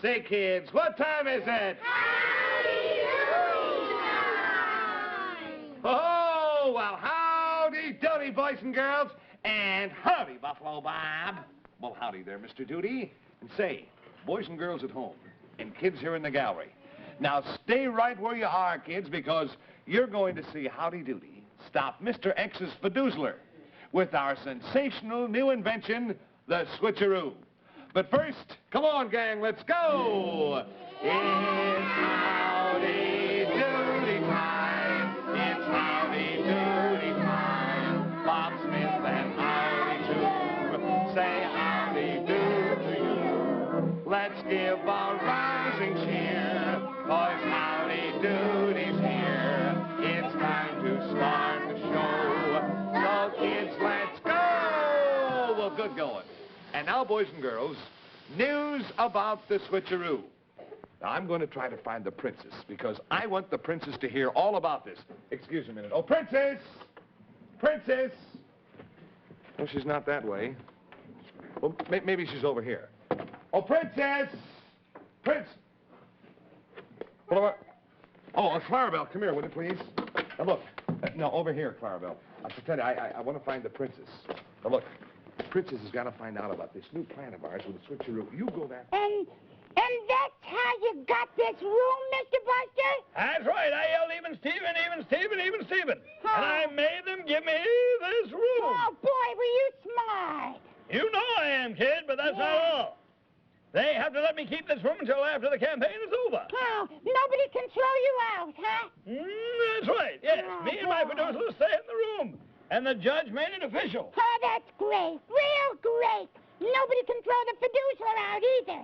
Say, kids, what time is it? Howdy Doody time! Oh, well, howdy doody, boys and girls, and howdy, Buffalo Bob. Well, howdy there, Mr. Doody. And say, boys and girls at home, and kids here in the gallery, now stay right where you are, kids, because you're going to see Howdy Doody stop Mr. X's Fidoozler with our sensational new invention, the switcheroo. But first, come on, gang, let's go. It's Howdy Doody time. It's Howdy Doody time. Bob Smith and Howdy too. Say howdy do to you. Let's give a rising cheer, 'cause Howdy Doody's here. It's time to start the show. So kids, let's go. Well, good going. And now, boys and girls, news about the switcheroo. Now, I'm going to try to find the princess, because I want the princess to hear all about this. Excuse me a minute. Oh, princess! Princess! Oh, she's not that way. Well, maybe she's over here. Oh, princess! Prince! Oh, Clarabelle, come here, would you please? Now, look. No, over here, Clarabelle. I tell you, I want to find the princess. Now, look. The princess has got to find out about this new plan of ours with the switcheroo. You go there. And that's how you got this room, Mr. Buster? That's right. I yelled even Steven, even Steven, even Steven. Huh. And I made them give me this room. Oh, boy, were you smart. You know I am, kid, but that's not all. They have to let me keep this room until after the campaign is over. Oh, nobody can throw you out, huh? That's right, yes. Oh, Me and my boy. producer stay in the room. And the judge made it official. Oh, that's great. Real great. Nobody can throw the Fidoozler out either.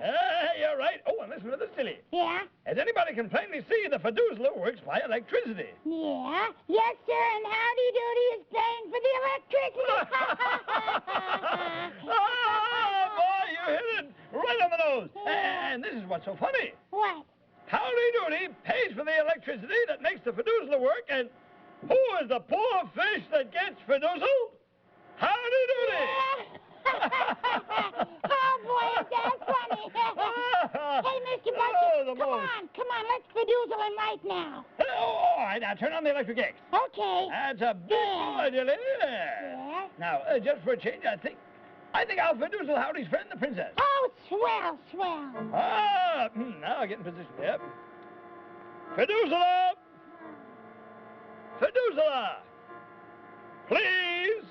You're right. Oh, and listen to this, silly. Yeah? As anybody can plainly see, the Fidoozler works by electricity. Yeah? Yes, sir, and Howdy Doody is paying for the electricity. Oh, boy, you hit it right on the nose. And this is what's so funny. What? Howdy Doody pays for the electricity that makes the Fidoozler work, and who is the poor fish that gets Fidoozled? Howdy Doody! Oh, boy, that's funny. Hey, Mr. Buster, come on, let's Fidoozle him right now. Oh, all right, now turn on the electric X. Okay. That's a big boy, Dilly. Yeah? Now, just for a change, I think I'll Fidoozle Howdy's friend, the princess. Oh, swell, swell. Now I'll get in position. Yep. Fidoozle! Fidoozle! Please,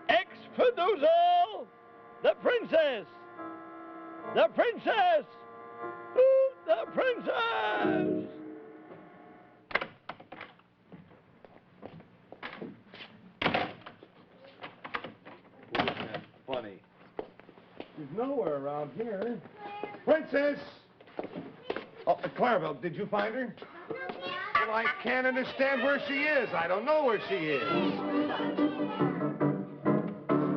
ex-Fidoozle, the princess! The princess! Ooh, the princess! Isn't that funny? She's nowhere around here. Princess! Oh, Clarabelle, did you find her? Well, I can't understand where she is. I don't know where she is.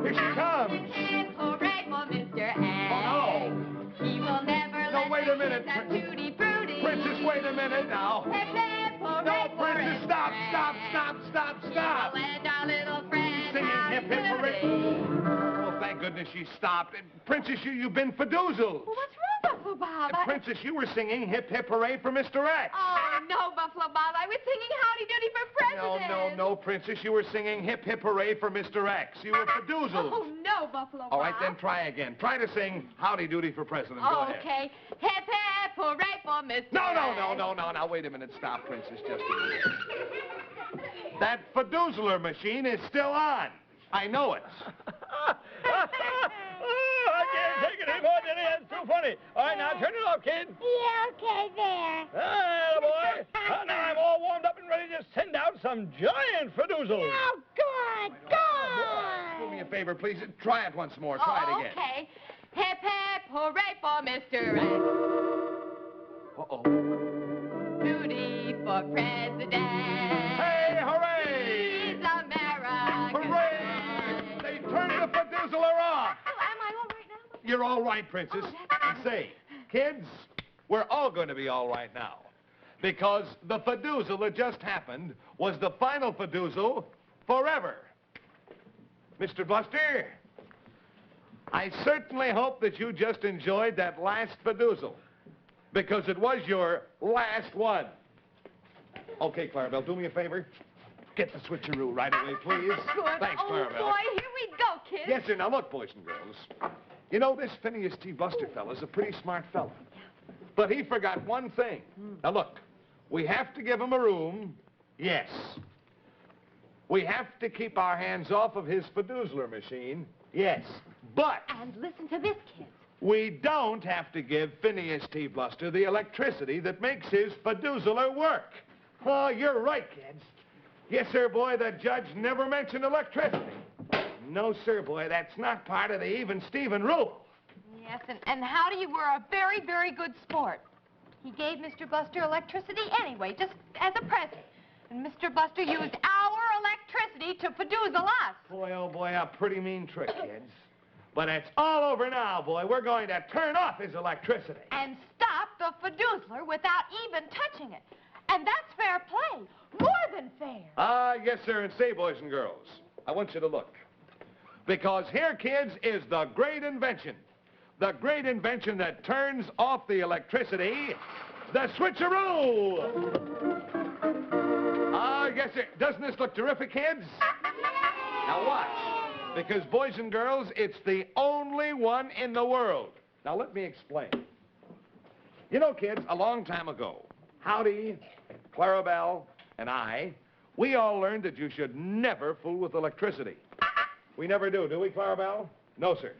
Here she comes. Hooray for Mr. X. Oh, no. He will never No, let wait a minute. that tutti frutti. Princess, wait a minute now. Hip, hip, hooray No, for Princess, Mr. stop, X. stop. And our little friend, Singing Howdy hip, hip, hooray. Doody. Well, thank goodness she stopped. And, Princess, you've been Fidoozled. Well, what's wrong, Buffalo Bob? Princess, you were singing hip, hip, hooray for Mr. X. Oh, no, Buffalo Bob. I was singing Howdy Doody for president. No, Princess. You were singing hip, hip, hooray for Mr. X. You were Fidoozled. Oh, no, Buffalo Bob. All right, then try again. Try to sing Howdy Doody for President. Go ahead. Okay. Hip, hip, hooray for Mr. No. X. Now, wait a minute. Stop, Princess, just a minute. That Fidoozler machine is still on. I know it. Oh, I can't take it anymore, Dilly. That's too funny. All right, now turn it off, kid. Yeah, okay, there. Boy. Now I'm all warmed up and ready to send out some giant Fidoozles. Oh, good, Do me good. a favor, please. Try it once more. Try it again. Okay. Hip, hip, hooray for Mr. X. Uh-oh. Doody for president. Hey, hooray! He's America's Hooray! friend. They turned the Fidoozler off. Oh, am I all right now? You're all right, Princess. And say, kids, we're all going to be all right now. Because the Fidoozle that just happened was the final Fidoozle forever. Mr. Buster, I certainly hope that you just enjoyed that last Fidoozle. because it was your last one. Okay, Clarabelle, do me a favor. Get the switcheroo right away, please. Good. Thanks, Oh, Clarabelle. boy, here we go, kids. Yes, sir. Now, look, boys and girls. You know, this Phineas T. Buster fella's a pretty smart fella. But he forgot one thing. Now, look, we have to give him a room. Yes. We have to keep our hands off of his Fidoozler machine. Yes. But And listen to this, kids. we don't have to give Phineas T. Buster the electricity that makes his Fidoozler work. Oh, you're right, kids. Yes, sir, boy, the judge never mentioned electricity. No, sir, boy, that's not part of the even Steven rule. Yes, and Howdy, you were a very, very good sport. He gave Mr. Buster electricity anyway, just as a present. And Mr. Buster used our electricity to Fidoozle us. Boy, oh, boy, a pretty mean trick, kids. But it's all over now, boy. We're going to turn off his electricity. And stop the Fidoozler without even touching it. And that's fair play. More than fair. Ah, yes, sir, and say, boys and girls, I want you to look. Because here, kids, is the great invention. The great invention that turns off the electricity, the switcheroo. Ah, yes, sir. Doesn't this look terrific, kids? Now watch. Because, boys and girls, it's the only one in the world. Now, let me explain. You know, kids, a long time ago, Howdy, Clarabelle, and I, we all learned that you should never fool with electricity. We never do we, Clarabelle? No, sir.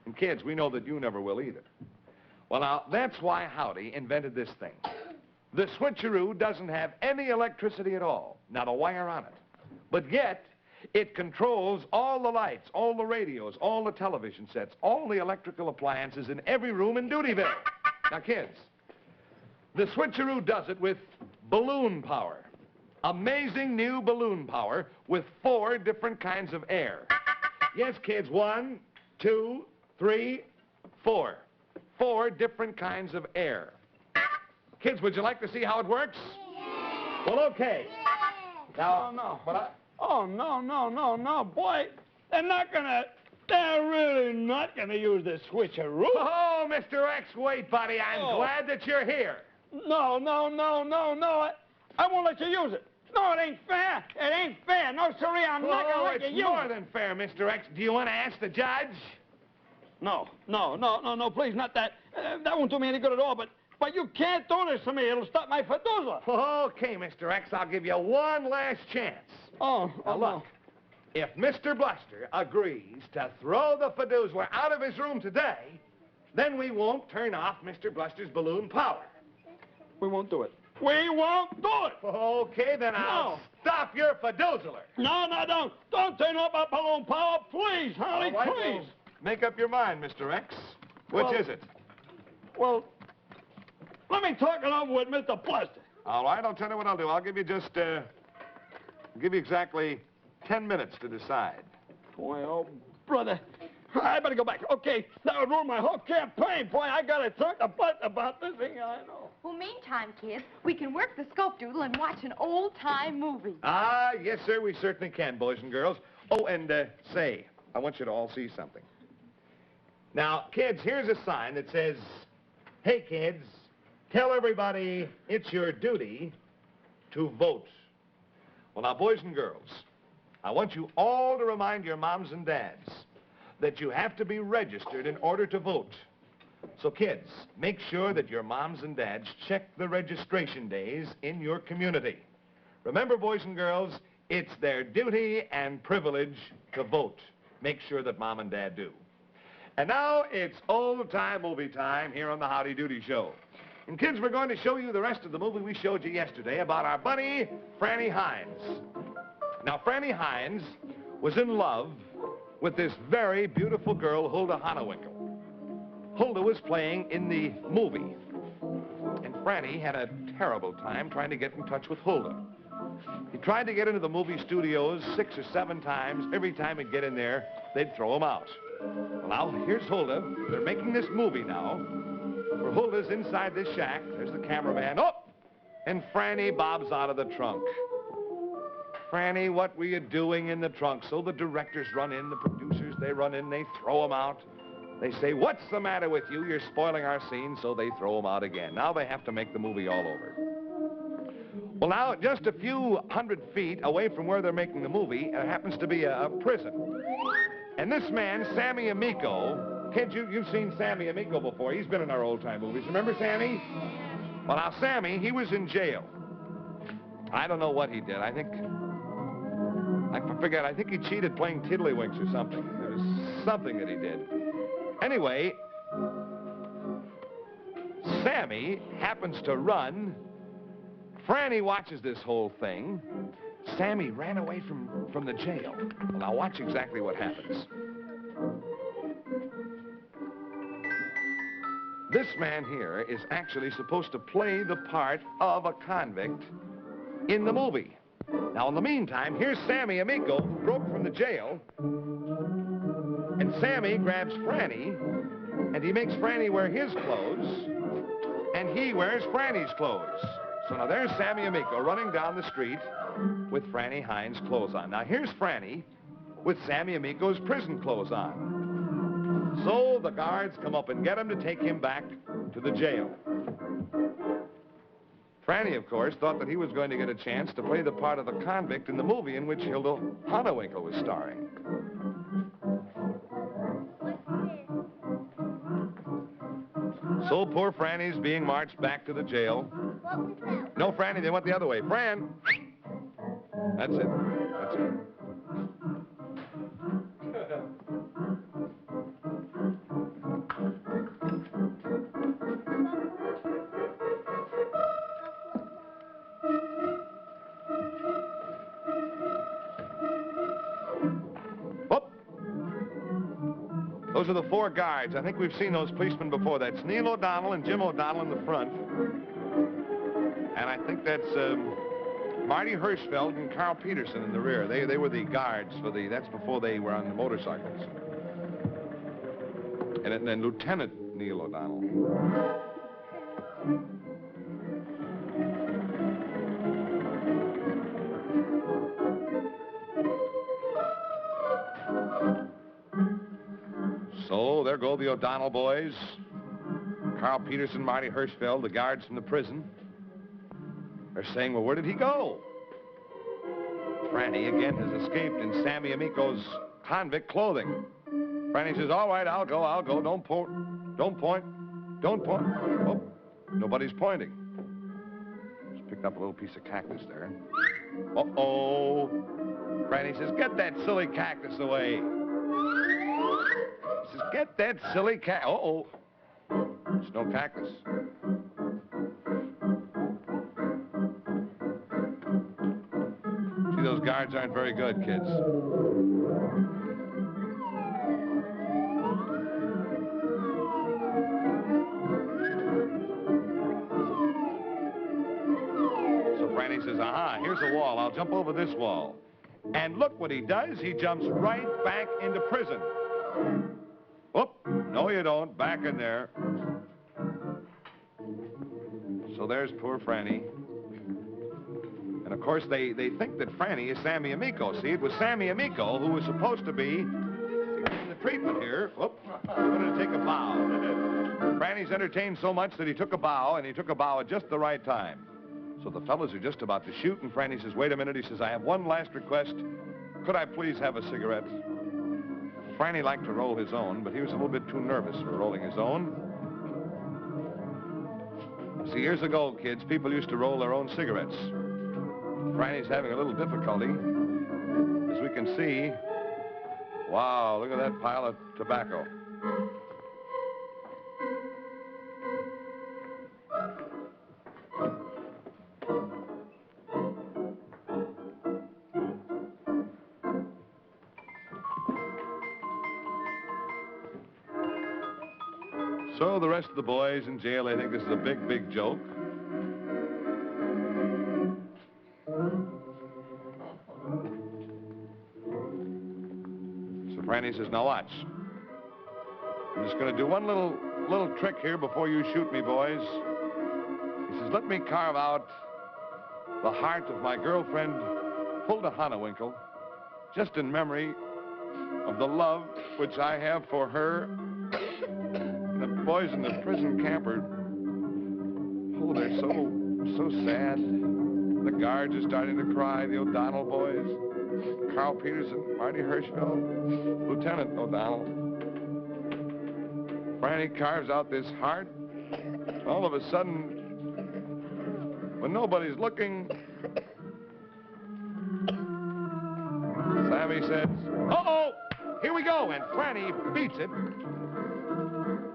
And kids, we know that you never will either. Well, now, that's why Howdy invented this thing. The switcheroo doesn't have any electricity at all, not a wire on it. But yet, it controls all the lights, all the radios, all the television sets, all the electrical appliances in every room in Doodyville. Now, kids, the switcheroo does it with balloon power. Amazing new balloon power with 4 different kinds of air. Yes, kids, 1, 2, 3, 4. 4 different kinds of air. Kids, would you like to see how it works? Well, okay. Now, No, boy. They're really not gonna use the switcheroo. Oh, Mr. X, wait, buddy. I'm glad that you're here. No. I won't let you use it. No, it ain't fair. It ain't fair. No, sirree, I'm not gonna let you it's use more it. than fair, Mr. X. Do you want to ask the judge? No, please, not that. That won't do me any good at all, but you can't do this to me. It'll stop my Fidoozler. Okay, Mr. X, I'll give you one last chance. Now, look, No. if Mr. Buster agrees to throw the Fidoozler out of his room today, then we won't turn off Mr. Buster's balloon power. We won't do it. We won't do it. Okay, then I'll stop your Fidoozler. No, don't. Don't turn off my balloon power, please, honey, All right, please. well, make up your mind, Mr. X. Which Well- is it? Well, let me talk it over with Mr. Buster. All right, I'll tell you what I'll do. I'll give you just, give you exactly 10 minutes to decide. Boy, oh, brother. I better go back. Okay, that would ruin my whole campaign. Boy, I gotta talk to Buster about this thing, I know. Well, meantime, kids, we can work the scope doodle and watch an old-time movie. Ah, yes, sir, we certainly can, boys and girls. Oh, and, say, I want you to all see something. Now, kids, here's a sign that says, "Hey, kids, tell everybody it's your duty to vote." Well, now, boys and girls, I want you all to remind your moms and dads that you have to be registered in order to vote. So, kids, make sure that your moms and dads check the registration days in your community. Remember, boys and girls, it's their duty and privilege to vote. Make sure that mom and dad do. And now it's old-time movie time here on the Howdy Doody Show. And, kids, we're going to show you the rest of the movie we showed you yesterday about our bunny, Franny Hines. Now, Franny Hines was in love with this very beautiful girl, Hulda Honewinkle. Hulda was playing in the movie, and Franny had a terrible time trying to get in touch with Hulda. He tried to get into the movie studios 6 or 7 times. Every time he'd get in there, they'd throw him out. Well, now, here's Hulda. They're making this movie now, where Hulda's inside this shack. There's the cameraman. Oh! And Franny bobs out of the trunk. Franny, what were you doing in the trunk? So the directors run in, the producers, they run in, they throw him out. They say, "What's the matter with you? You're spoiling our scene," so they throw him out again. Now they have to make the movie all over. Well, now, just a few hundred feet away from where they're making the movie, there happens to be a prison. And this man, Sammy Amico, kids, you've seen Sammy Amico before. He's been in our old-time movies. Remember Sammy? Well, now, Sammy, he was in jail. I don't know what he did. I forget. I think he cheated playing tiddlywinks or something. There was something that he did. Anyway, Sammy happens to run. Franny watches this whole thing. Sammy ran away from the jail. Well, now watch exactly what happens. This man here is actually supposed to play the part of a convict in the movie. Now, in the meantime, here's Sammy Amico, who broke from the jail. And Sammy grabs Franny, and he makes Franny wear his clothes, and he wears Franny's clothes. So now there's Sammy Amico running down the street with Franny Hines' clothes on. Now here's Franny with Sammy Amico's prison clothes on. So the guards come up and get him to take him back to the jail. Franny, of course, thought that he was going to get a chance to play the part of the convict in the movie in which Hilda Honewinkle was starring. So poor Franny's being marched back to the jail. What was that? No, Franny, they went the other way. Fran! That's it. That's it. Whoop! Those are the four guards. I think we've seen those policemen before. That's Neil O'Donnell and Jim O'Donnell in the front. And I think that's Marty Hirschfeld and Carl Peterson in the rear. They were the guards for that's before they were on the motorcycles. And then Lieutenant Neil O'Donnell. So there go the O'Donnell boys. Carl Peterson, Marty Hirschfeld, the guards from the prison. They're saying, well, where did he go? Franny, again, has escaped in Sammy Amico's convict clothing. Franny says, all right, I'll go. Don't point. Oh, nobody's pointing. Just picked up a little piece of cactus there. Uh-oh. Franny says, get that silly cactus away. He says, get that silly cactus. Uh-oh. There's no cactus. See, those guards aren't very good, kids. So Franny says, aha, here's a wall. I'll jump over this wall. And look what he does. He jumps right back into prison. Whoop. No, you don't. Back in there. So there's poor Franny. And, of course, they think that Franny is Sammy Amico. See, it was Sammy Amico who was supposed to be in the treatment here. Whoop. He wanted to take a bow. Franny's entertained so much that he took a bow, and he took a bow at just the right time. So the fellas are just about to shoot, and Franny says, wait a minute. He says, I have one last request. Could I please have a cigarette? Franny liked to roll his own, but he was a little bit too nervous for rolling his own. See, years ago, kids, people used to roll their own cigarettes. Franny's having a little difficulty. As we can see, wow, look at that pile of tobacco. So the rest of the boys in jail, they think this is a big, big joke. So Franny says, now watch. I'm just going to do one little trick here before you shoot me, boys. He says, let me carve out the heart of my girlfriend, Hilda Honewinkle, just in memory of the love which I have for her boys in the prison camp are... Oh, they're so sad. The guards are starting to cry, the O'Donnell boys. Carl Peters and Marty Hirschfeld. Lieutenant O'Donnell. Franny carves out this heart. All of a sudden, when nobody's looking, Sammy says, uh-oh, here we go, and Franny beats it.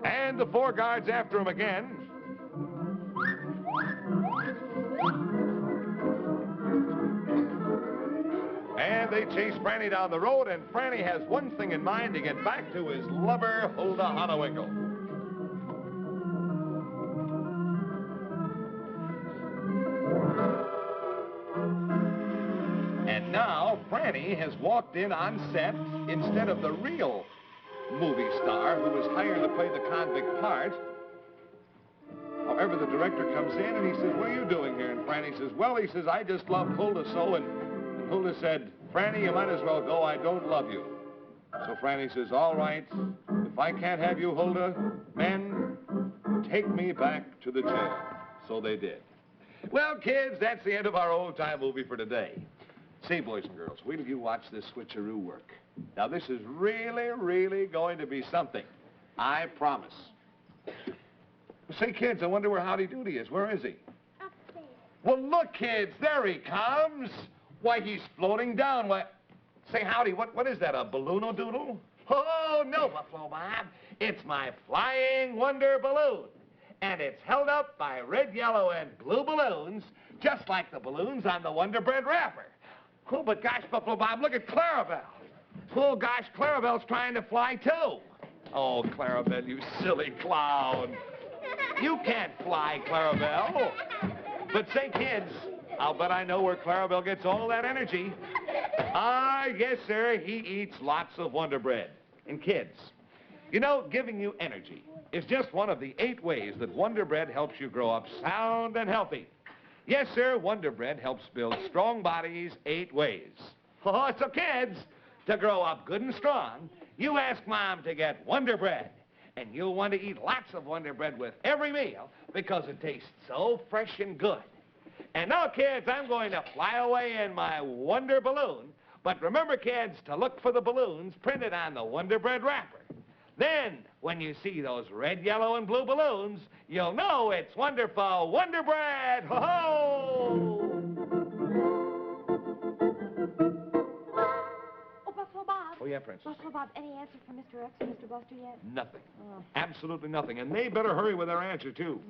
And the 4 guards after him again. And they chase Franny down the road, and Franny has one thing in mind, to get back to his lover, Hulda Honewinkle. And now Franny has walked in on set instead of the real movie star who was hired to play the convict part. However, the director comes in and he says, what are you doing here? And Franny says, well, he says, I just love Hulda so. And Hulda said, Franny, you might as well go. I don't love you. So Franny says, all right, if I can't have you, Hulda, men, take me back to the jail. So they did. Well, kids, that's the end of our old-time movie for today. Say, boys and girls, wait till you watch this switcheroo work. Now, this is really, really going to be something. I promise. Say, kids, I wonder where Howdy Doody is. Where is he? Upstairs. Well, look, kids, there he comes. Why, he's floating down. Why, say, Howdy, what is that, a balloon-o-doodle? Oh, no, Buffalo Bob. It's my flying wonder balloon. And it's held up by red, yellow, and blue balloons, just like the balloons on the Wonder Bread wrapper. Oh, but gosh, Buffalo Bob, look at Clarabelle. Oh, gosh, Clarabelle's trying to fly, too. Oh, Clarabelle, you silly clown. You can't fly, Clarabelle. But say, kids, I'll bet I know where Clarabelle gets all that energy. Ah, yes, sir, he eats lots of Wonder Bread. And kids, you know, giving you energy is just one of the 8 ways that Wonder Bread helps you grow up sound and healthy. Yes, sir, Wonder Bread helps build strong bodies 8 ways. Oh, so kids, to grow up good and strong, you ask Mom to get Wonder Bread. And you'll want to eat lots of Wonder Bread with every meal because it tastes so fresh and good. And now, kids, I'm going to fly away in my Wonder Balloon. But remember, kids, to look for the balloons printed on the Wonder Bread wrapper. Then, when you see those red, yellow, and blue balloons, you'll know it's wonderful Wonder Bread. Ho-ho! Oh, Buffalo Bob. Oh, yeah, Princess. Buffalo Bob, any answer from Mr. X or Mr. Buster yet? Nothing. Oh. Absolutely nothing. And they better hurry with their answer, too.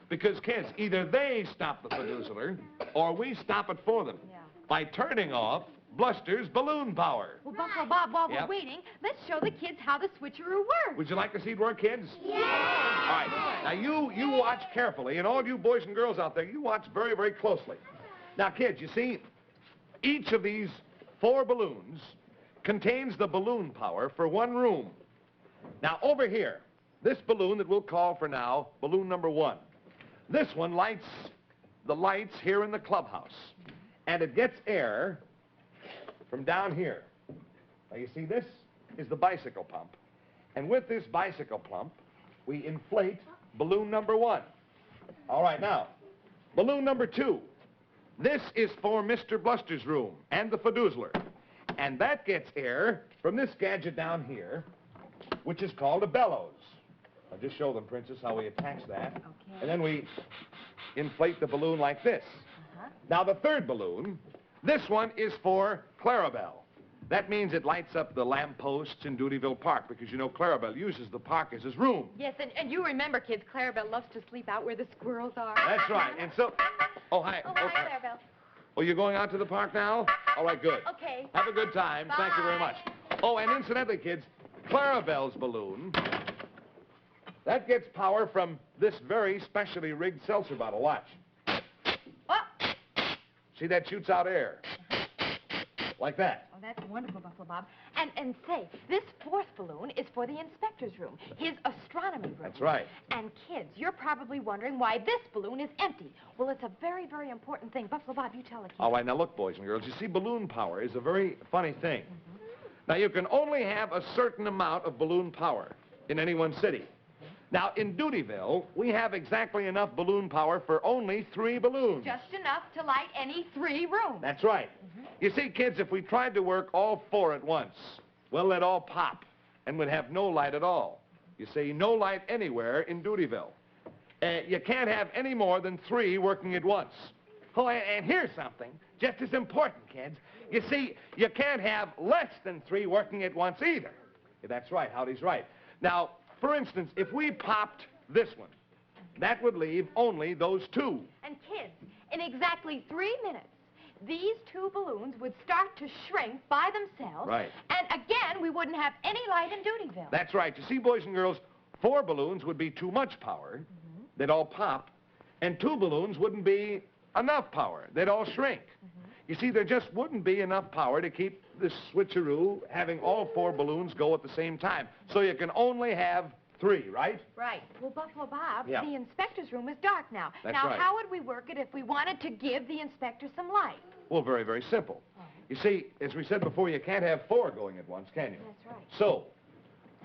Because, kids, either they stop the Fiduciler or we stop it for them. Yeah. By turning off Bluster's balloon power. Well, Buffalo Bob, while Yep. we're waiting, let's show the kids how the switcheroo works. Would you like to see it work, kids? Yeah. All right. Now, you watch carefully, and all you boys and girls out there, you watch very, very closely. Now, kids, you see, each of these 4 balloons contains the balloon power for 1 room. Now, over here, this balloon that we'll call for now balloon number 1. This one lights the lights here in the clubhouse, and it gets air from down here. Now, you see, this is the bicycle pump. And with this bicycle pump, we inflate balloon number 1. All right, now, balloon number 2. This is for Mr. Bluster's room and the Fiduciler. And that gets air from this gadget down here, which is called a bellows. I'll just show them, Princess, how we attach that. Okay. And then we inflate the balloon like this. Now, the 3rd balloon, this one is for Clarabelle. That means it lights up the lampposts in Doodyville Park because, you know, Clarabelle uses the park as his room. Yes, and you remember, kids, Clarabelle loves to sleep out where the squirrels are. That's right. And so... Oh, hi. Oh, hi, Clarabelle. Oh, you're going out to the park now? All right, good. Okay. Have a good time. Bye. Thank you very much. Oh, and incidentally, kids, Clarabelle's balloon, that gets power from this very specially rigged seltzer bottle. Watch. Oh. See, that shoots out air. Like that. Oh, that's wonderful, Buffalo Bob. And say, this 4th balloon is for the inspector's room, his astronomy room. That's right. And kids, you're probably wondering why this balloon is empty. Well, it's a very, very important thing. Buffalo Bob, you tell the kids. All right, now look, boys and girls, you see, balloon power is a very funny thing. Now, you can only have a certain amount of balloon power in any one city. Now, in Doodyville, we have exactly enough balloon power for only 3 balloons. Just enough to light any 3 rooms. That's right. You see, kids, if we tried to work all 4 at once, well, they'd all pop and would have no light at all. You see, no light anywhere in Doodyville. You can't have any more than 3 working at once. Oh, and here's something just as important, kids. You see, you can't have less than 3 working at once either. Yeah, that's right, Howdy's right. Now, for instance, if we popped this one, that would leave only those 2. And kids, in exactly 3 minutes, these 2 balloons would start to shrink by themselves. Right. And again, we wouldn't have any light in Doodyville. That's right. You see, boys and girls, 4 balloons would be too much power. They'd all pop. And 2 balloons wouldn't be enough power. They'd all shrink. You see, there just wouldn't be enough power to keep this switcheroo having all 4 balloons go at the same time. So you can only have 3, right? Right. Well, Buffalo Bob, Yeah. the inspector's room is dark now. That's now, right. how would we work it if we wanted to give the inspector some light? Well, very, very simple. You see, as we said before, you can't have 4 going at once, can you? That's right. So,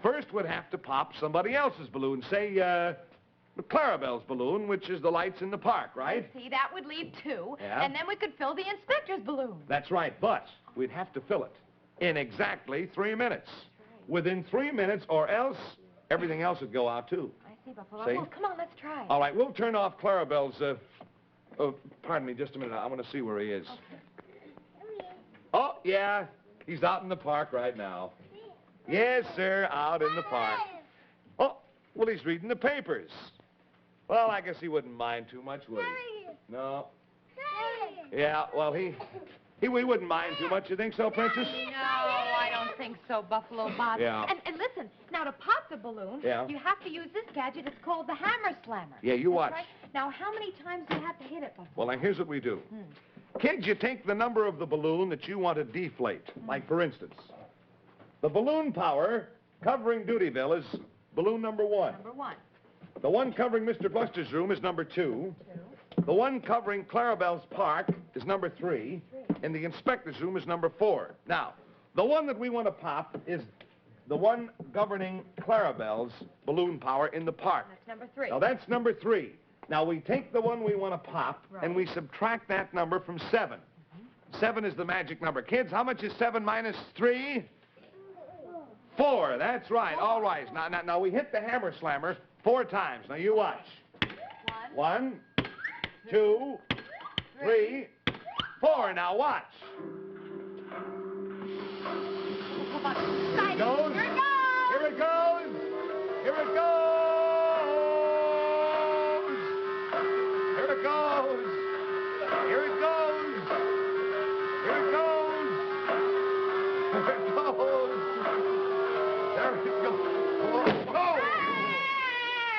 first we'd have to pop somebody else's balloon. Say, Clarabelle's balloon, which is the lights in the park, right? See, that would leave 2. Yeah. And then we could fill the inspector's balloon. That's right, but we'd have to fill it in exactly 3 minutes. Within 3 minutes, or else everything else would go out, too. I see, Buffalo. See? Well, come on, let's try. All right, we'll turn off Clarabelle's, pardon me just a minute. I want to see where he is. Oh, yeah, he's out in the park right now. Yes, sir, out in the park. Oh, well, he's reading the papers. Well, I guess he wouldn't mind too much, would he? No. Yeah, well, he wouldn't mind too much. You think so, Princess? No, I don't think so, Buffalo Bob. Yeah. And listen, now to pop the balloon, Yeah. you have to use this gadget. It's called the hammer slammer. Yeah, you That's watch. right. Now, how many times do you have to hit it, Buffalo? Well, now, here's what we do. Kids, you take the number of the balloon that you want to deflate. Like, for instance, the balloon power covering Doodyville is balloon number 1. Number 1. The one covering Mr. Buster's room is number 2. The one covering Clarabelle's park is number 3. And the inspector's room is number 4. Now, the one that we want to pop is the one governing Clarabelle's balloon power in the park. That's number 3. Now, that's number 3. Now, we take the one we want to pop, and we subtract that number from 7. 7 is the magic number. Kids, how much is 7 minus 3? 4. That's right. All right. Now, we hit the hammer slammer 4 times. Now, you watch. 1, 2, 3, 4. Now, watch. Here it goes. Here it goes. Here it goes. Here it goes. Here it goes. Here it goes. Here it goes. There it goes. Oh.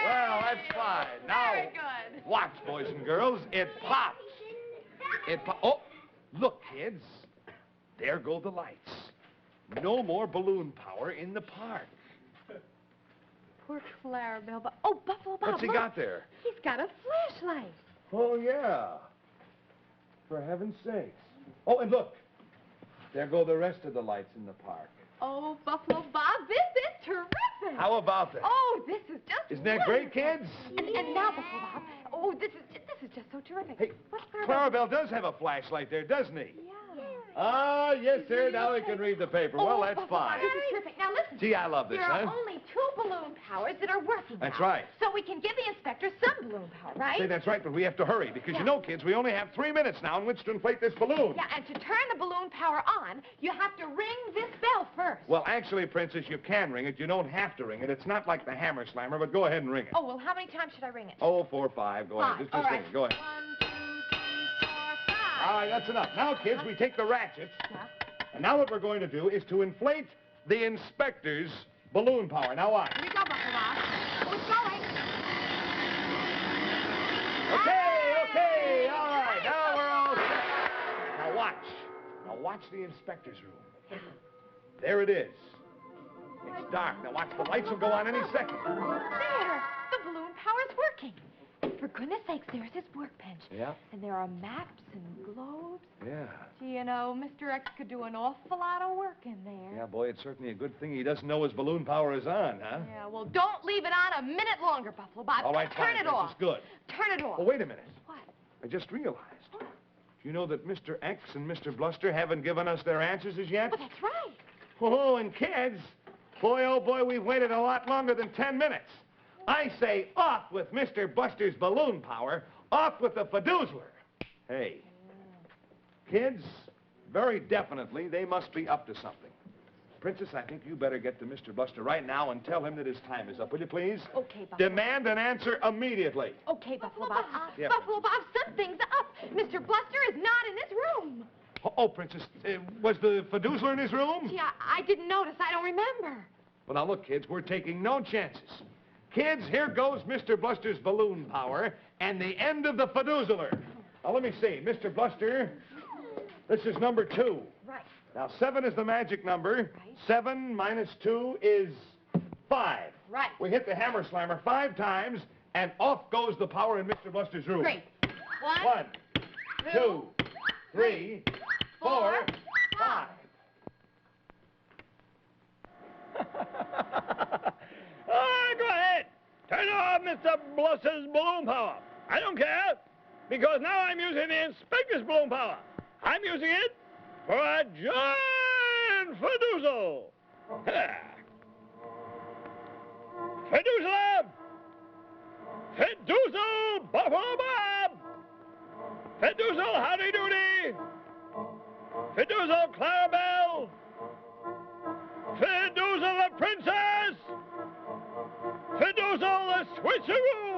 Well, that's fine. Now, Very good. watch, boys and girls. It pops. Oh, look, kids. There go the lights. No more balloon power in the park. Poor Clarabelle. Oh, Buffalo Bob, What's he look. got there? He's got a flashlight. Oh, yeah. For heaven's sakes. Oh, and look. There go the rest of the lights in the park. Oh, Buffalo Bob, this is terrific. How about that? Oh, this is just Isn't that great, kids? And now, Buffalo Bob, oh, this is just so terrific. Hey, What's Clarabelle? Clarabelle does have a flashlight there, doesn't he? Yeah. Ah, yes, sir. Now we can read the paper. Well, that's Buffalo Bob, fine. This is terrific. Now, listen. Gee, I love this, There are huh? only 2 balloon powers that are working That's now. right. So we can give the inspector some balloon power, right? Say, that's right, but we have to hurry because, you know, kids, we only have 3 minutes now in which to inflate this balloon. Yeah, and to turn the balloon power on, you have to ring this bell first. Well, actually, Princess, you can ring it. You don't have to ring it. It's not like the hammer slammer, but go ahead and ring it. Oh, well, how many times should I ring it? Oh, 4, 5. Go ahead. 5. Just All ring right. it. Go ahead. 1, 2, 3, 4, 5. All right, that's enough. Now, kids, we take the ratchets. Yeah. And now what we're going to do is to inflate the inspector's balloon power. Now watch. Here we go, Buffalo Bob. Oh, it's going. Okay. All right. Now we're all set. Now watch. Now watch the inspector's room. There it is. It's dark. Now watch. The lights will go on any second. There. The balloon power is working. For goodness sakes, there's his workbench. Yeah. And there are maps and globes. Yeah. Gee, you know, Mr. X could do an awful lot of work in there. Yeah, boy. boy, it's certainly a good thing he doesn't know his balloon power is on, huh? Yeah, well, don't leave it on a minute longer, Buffalo Bob. All right, Turn fine, it off. Princess, good. Turn it off. Oh, wait a minute. What? I just realized. You know that Mr. X and Mr. Bluster haven't given us their answers as yet? Well, that's right. Oh, and kids, boy, oh boy, we've waited a lot longer than 10 minutes. I say off with Mr. Buster's balloon power, off with the Fidoozler. Hey, kids, very definitely they must be up to something. Princess, I think you better get to Mr. Buster right now and tell him that his time is up, will you please? Okay, Buffalo. Demand an answer immediately. Okay, Buffalo Bob. Yeah, Buffalo Bob, something's up. Mr. Bluster is not in his room. Oh, Princess, was the Fidoozler in his room? Gee, I didn't notice. I don't remember. Well, now look, kids, we're taking no chances. Kids, here goes Mr. Bluster's balloon power and the end of the Fidoozler. Now, let me see. Mr. Bluster, this is number 2. Right. Now, 7 is the magic number. Right. 7 minus 2 is 5. Right. We hit the hammer slammer 5 times, and off goes the power in Mr. Bluster's room. Great. 1, 2, 3, 4, 5. Go ahead. Turn off Mr. Bluster's balloon power. I don't care, because now I'm using the inspector's balloon power. I'm using it for a giant Fidoozle. Fidoozle! Fidoozle Buffalo Bob! Fidoozle Howdy Doody! Fidoozle Clarabelle! Fidoozle the Princess! Fidoozle the Switcheroo!